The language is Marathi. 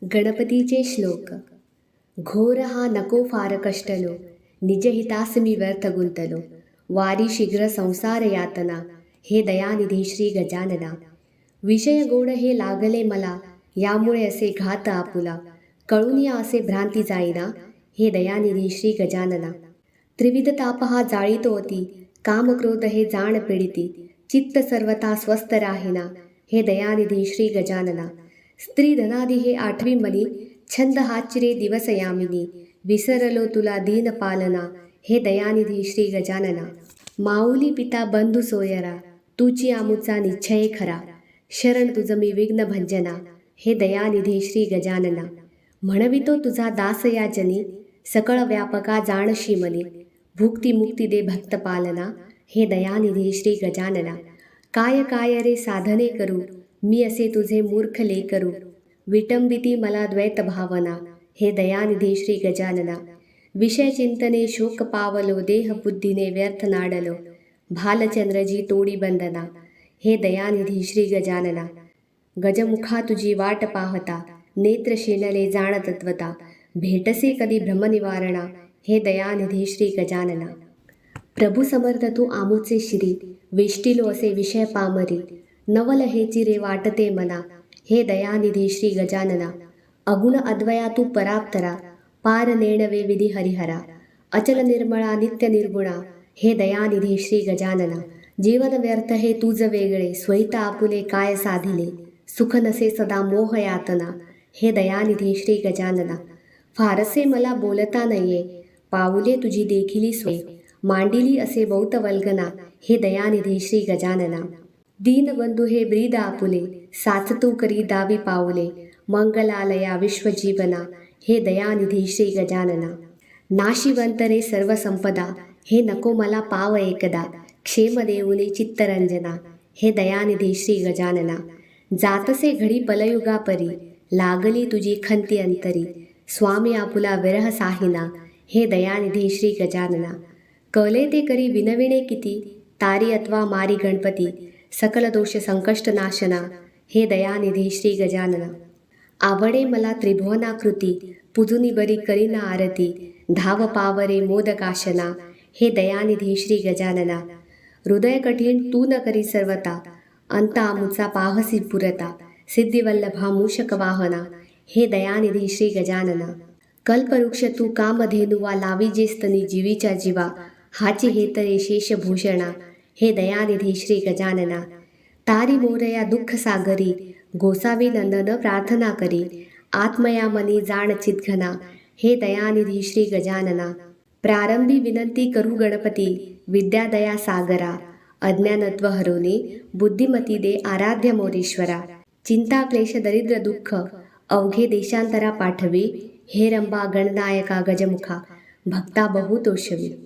गणपतीचे श्लोक. घोर हा नको फार कष्टलो, निजहितासमी व्यर्थ गुंतलो. वारी शीघ्र संसार यातना, हे दयानिधी श्री गजानना. विषय गोड हे लागले मला, यामुळे असे घात आपुला. कळून या असे भ्रांती जाईना, हे दयानिधी श्री गजानना. त्रिविध ताप हा जाळीतो अति, काम क्रोध हे जाण पीडिती. चित्त सर्वथा स्वस्थ राहिना, हे दयानिधी श्री गजानना. स्त्री धनादी हे आठवी मनी, छंद हाचिरे दिवस यामिनी. विसरलो तुला दीन पालना, हे दयानिधी श्री गजानना. माऊली पिता बंधू सोयरा, तुची आमुचा निश्चय खरा. शरण तुझ मी विघ्न भंजना, हे दयानिधी श्री गजानना. म्हणवितो तुझा दास या जनी, सकळ व्यापका जाणशी मनी. भुक्ती मुक्ती दे भक्त पालना, हे दयानिधी श्री गजानना. काय काय रे साधने करू, मी असे तुझे मूर्ख लेकरू. विटंबिती मला द्वैत भावना, हे दयानिधी श्री गजानना. विषय चिंतने शोक पावलो, देह बुद्धीने व्यर्थ नाडलो. भालचंद्रजी तोडी बंधना, हे दयानिधी श्री गजानना. गजमुखा तुझी वाट पाहता, नेत्र शेनले जाण तत्वता. भेटसे कधी भ्रमनिवारणा, हे दयानिधी श्री गजानना. प्रभू समर्थ तू आमुचे श्री, वेष्टिलो असे विषय पामरी. नवल हे चिरे वाटते मना, हे दयानिधी श्री गजानना. अगुण अद्वया तू पराप्तरा, पार नेणवे विधी हरिहरा. अचल निर्मळा नित्य निर्गुणा, हे दयानिधी श्री गजानना. जीवन व्यर्थ हे तुझ वेगळे, स्वैता आपुले काय साधिले. सुख नसे सदा मोह यातना, हे दयानिधी श्री गजानना. फारसे मला बोलता नये, पाऊले तुझी देखिली सोय. मांडिली असे बहुत वल्गना, हे दयानिधी श्री गजानना. दीनबंधू हे ब्रीद आपुले, साचतू करी दावी पाऊले. मंगलालया विश्वजीवना, हे दयानिधी श्री गजानना. नाशिवंत रे सर्व संपदा, हे नको मला पाव एकदा. क्षेम देऊने चित्तरंजना, हे दयानिधी श्री गजानना. जातसे घडी पलयुगा परी, लागली तुझी खंती अंतरी. स्वामी आपुला विरह साहिना, हे दयानिधी श्री गजानना. कले ते करी विनविणे किती, तारी अथवा मारी गणपती. सकल दोष संकष्ट नाशना, हे दयानिधी श्री गजानना. आवडे मला त्रिभुवनाकृती, पुजुनी बरी करीना आरती. धाव पावरे मोदकाशना, हे दयानिधी श्री गजानना. हृदय कठीण तू न करी सर्वता, अंत आमुचा पाहसी पुरता. सिद्धिवल्लभा मूषक वाहना, हे दयानिधी श्री गजानना. कल्पवृक्ष तू कामधेनुवा, लावी जे स्तनी जीवीच्या जीवा. हाची हेतरे शेषभूषणा, हे दयानिधी श्री गजानना. तारी मोरया दुःख सागरी, गोसावी नंदन प्रार्थना करी. आत्मया मनी जाण चितघना, हे दयानिधी श्री गजानना. प्रारंभी विनंती करू गणपती, विद्यादया सागरा. अज्ञानत्व हरवणे, बुद्धिमती दे आराध्य मोरेश्वरा. चिंता क्लेश दरिद्र दुःख, अवघे देशांतरा पाठवी. हे रंबा गणनायका गजमुखा, भक्ता बहुतोषवी.